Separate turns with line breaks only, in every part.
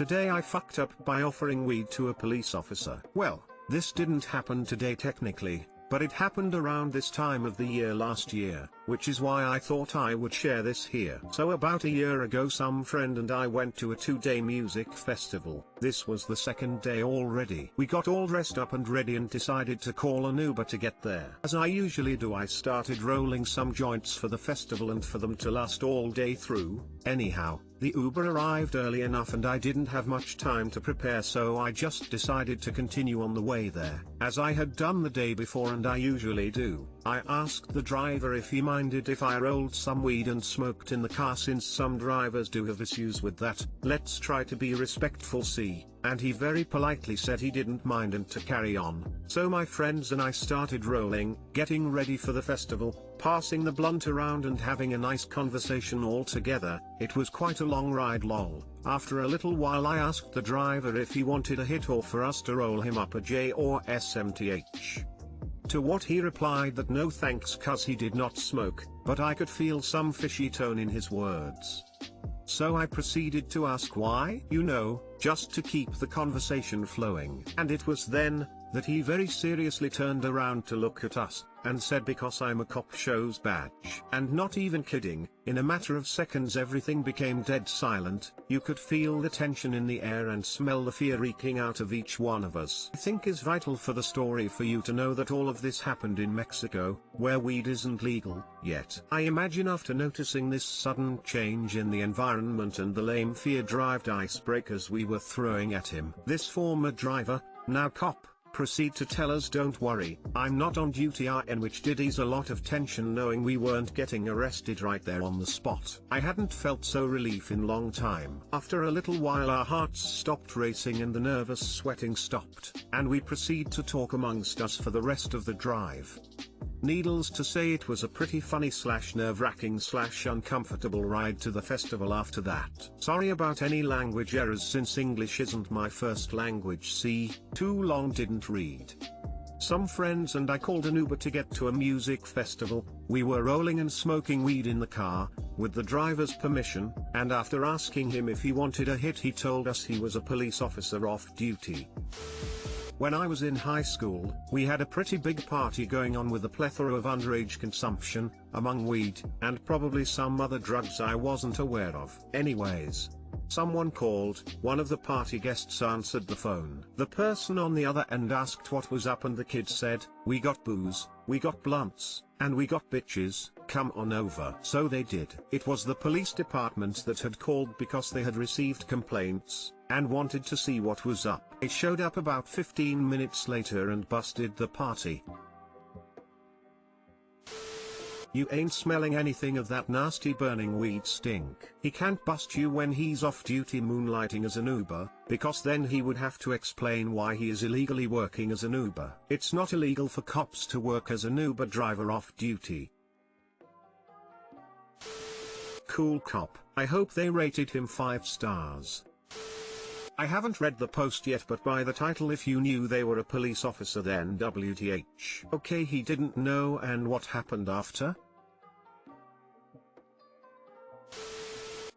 Today I fucked up by offering weed to a police officer. Well, this didn't happen today technically, but it happened around this time of the year last year, which is why I thought I would share this here. So about a year ago some friend and I went to a 2-day music festival. This was the second day already. We got all dressed up and ready and decided to call an Uber to get there. As I usually do, I started rolling some joints for the festival and for them to last all day through. Anyhow, the Uber arrived early enough and I didn't have much time to prepare, so I just decided to continue on the way there. As I had done the day before and I usually do, I asked the driver if he minded if I rolled some weed and smoked in the car, since some drivers do have issues with that. Let's try to be respectful, see, and he very politely said he didn't mind and to carry on. So my friends and I started rolling, getting ready for the festival, passing the blunt around and having a nice conversation all together. It was quite a long ride, lol. After a little while I asked the driver if he wanted a hit or for us to roll him up a J or SMTH. To what he replied that no thanks, cause he did not smoke, but I could feel some fishy tone in his words. So I proceeded to ask why, just to keep the conversation flowing. And it was then that he very seriously turned around to look at us, and said, because I'm a cop shows badge. And not even kidding, in a matter of seconds everything became dead silent. You could feel the tension in the air and smell the fear reeking out of each one of us. I think is vital for the story for you to know that all of this happened in Mexico, where weed isn't legal yet. I imagine after noticing this sudden change in the environment and the lame fear-derived icebreakers we were throwing at him, this former driver, now cop, proceed to tell us, don't worry, I'm not on duty, which did ease a lot of tension knowing we weren't getting arrested right there on the spot. I hadn't felt so relief in long time. After a little while our hearts stopped racing and the nervous sweating stopped, and we proceed to talk amongst us for the rest of the drive. Needless to say, it was a pretty funny / nerve-wracking / uncomfortable ride to the festival after that. Sorry about any language errors since English isn't my first language. See, too long didn't read. Some friends and I called an Uber to get to a music festival. We were rolling and smoking weed in the car, with the driver's permission, and after asking him if he wanted a hit he told us he was a police officer off duty. When I was in high school, we had a pretty big party going on with a plethora of underage consumption, among weed, and probably some other drugs I wasn't aware of. Anyways, someone called, one of the party guests answered the phone. The person on the other end asked what was up and the kid said, we got booze, we got blunts, and we got bitches, come on over. So they did. It was the police department that had called because they had received complaints, and wanted to see what was up. They showed up about 15 minutes later and busted the party. You ain't smelling anything of that nasty burning weed stink. He can't bust you when he's off duty moonlighting as an Uber, because then he would have to explain why he is illegally working as an Uber. It's not illegal for cops to work as an Uber driver off duty. Cool cop. I hope they rated him 5 stars. I haven't read the post yet, but by the title if you knew they were a police officer then WTH. Okay, he didn't know, and what happened after?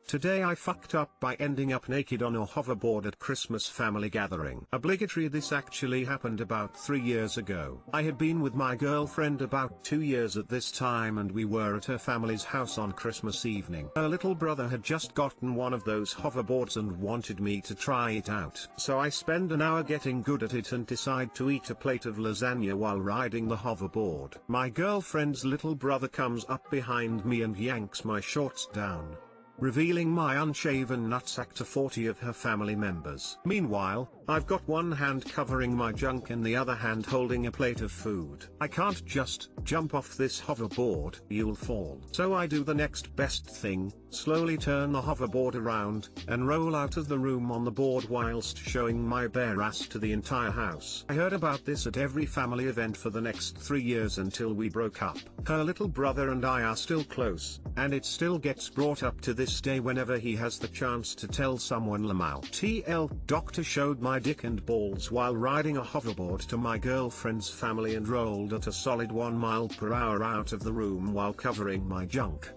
Today I fucked up by ending up naked on a hoverboard at Christmas family gathering. Obligatory. This actually happened about 3 years ago. I had been with my girlfriend about 2 years at this time and we were at her family's house on Christmas evening. Her little brother had just gotten one of those hoverboards and wanted me to try it out. So I spend an hour getting good at it and decide to eat a plate of lasagna while riding the hoverboard. My girlfriend's little brother comes up behind me and yanks my shorts down, revealing my unshaven nutsack to 40 of her family members. Meanwhile, I've got one hand covering my junk and the other hand holding a plate of food. I can't just jump off this hoverboard, you'll fall. So I do the next best thing, slowly turn the hoverboard around, and roll out of the room on the board whilst showing my bare ass to the entire house. I heard about this at every family event for the next 3 years until we broke up. Her little brother and I are still close, and it still gets brought up to this day whenever he has the chance to tell someone Lamau. TL, doctor showed my dick and balls while riding a hoverboard to my girlfriend's family and rolled at a solid 1 mile per hour out of the room while covering my junk.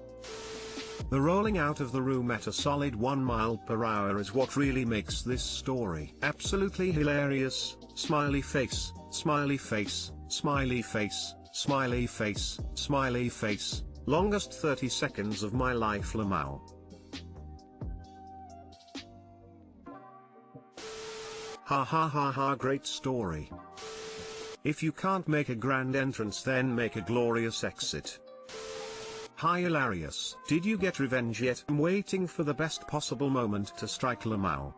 The rolling out of the room at a solid 1 mile per hour is what really makes this story absolutely hilarious. Smiley face, smiley face, smiley face, smiley face, smiley face. Longest 30 seconds of my life, Lamau. Ha ha ha ha, great story. If you can't make a grand entrance, then make a glorious exit. Hi, hilarious. Did you get revenge yet? I'm waiting for the best possible moment to strike, Lamau.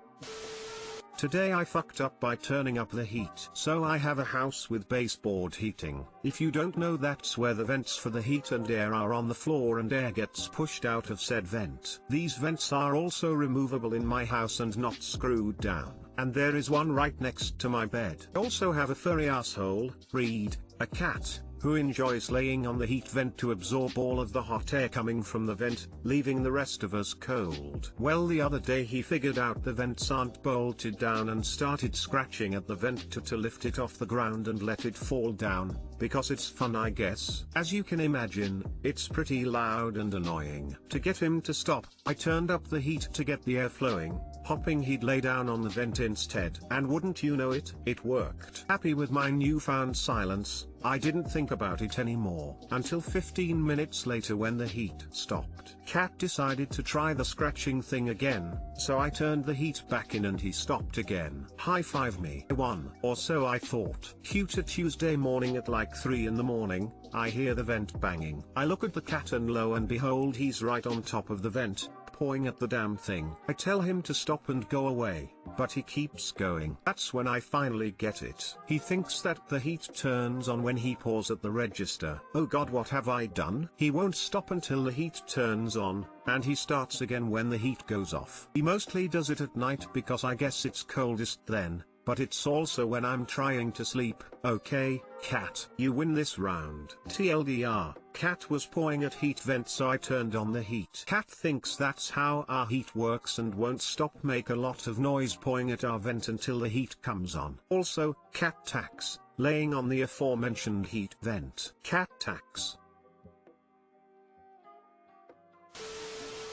Today I fucked up by turning up the heat. So I have a house with baseboard heating. If you don't know, that's where the vents for the heat and air are on the floor, and air gets pushed out of said vent. These vents are also removable in my house and not screwed down. And there is one right next to my bed. I also have a furry asshole, Reed, a cat, who enjoys laying on the heat vent to absorb all of the hot air coming from the vent, leaving the rest of us cold. Well, the other day he figured out the vents aren't bolted down and started scratching at the vent to lift it off the ground and let it fall down, because it's fun, I guess. As you can imagine, it's pretty loud and annoying. To get him to stop, I turned up the heat to get the air flowing, hoping he'd lay down on the vent instead. And wouldn't you know it, it worked. Happy with my newfound silence, I didn't think about it anymore, until 15 minutes later when the heat stopped. Cat decided to try the scratching thing again, so I turned the heat back in and he stopped again. High five me. One, or so I thought. Cute. A Tuesday morning at like 3 in the morning, I hear the vent banging. I look at the cat and lo and behold, he's right on top of the vent, pawing at the damn thing. I tell him to stop and go away, but he keeps going. That's when I finally get it. He thinks that the heat turns on when he paws at the register. Oh god, what have I done? He won't stop until the heat turns on, and he starts again when the heat goes off. He mostly does it at night because I guess it's coldest then, but it's also when I'm trying to sleep. Okay, cat, you win this round. TLDR, cat was pawing at heat vent, so I turned on the heat. Cat thinks that's how our heat works and won't stop make a lot of noise pawing at our vent until the heat comes on. Also, cat tax, laying on the aforementioned heat vent. Cat tax.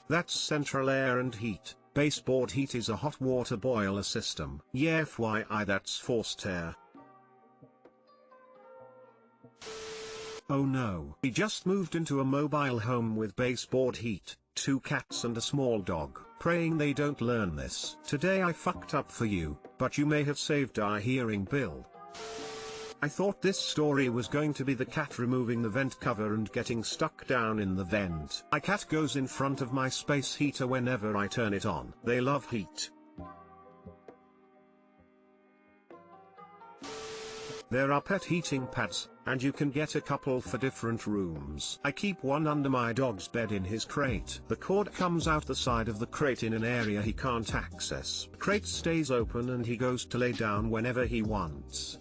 That's central air and heat. Baseboard heat is a hot water boiler system. Yeah, FYI, that's forced air. Oh no. He just moved into a mobile home with baseboard heat, 2 cats and a small dog. Praying they don't learn this. Today I fucked up for you, but you may have saved our hearing bill. I thought this story was going to be the cat removing the vent cover and getting stuck down in the vent. My cat goes in front of my space heater whenever I turn it on. They love heat. There are pet heating pads, and you can get a couple for different rooms. I keep one under my dog's bed in his crate. The cord comes out the side of the crate in an area he can't access. The crate stays open and he goes to lay down whenever he wants.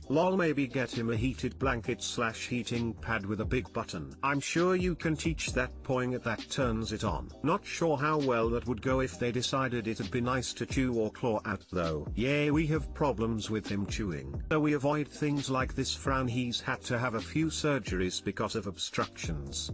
Lol, maybe get him a heated blanket / heating pad with a big button. I'm sure you can teach that pawing at that turns it on. Not sure how well that would go if they decided it'd be nice to chew or claw at though. Yeah, we have problems with him chewing. So we avoid things like this. Frown, he's had to have a few surgeries because of obstructions.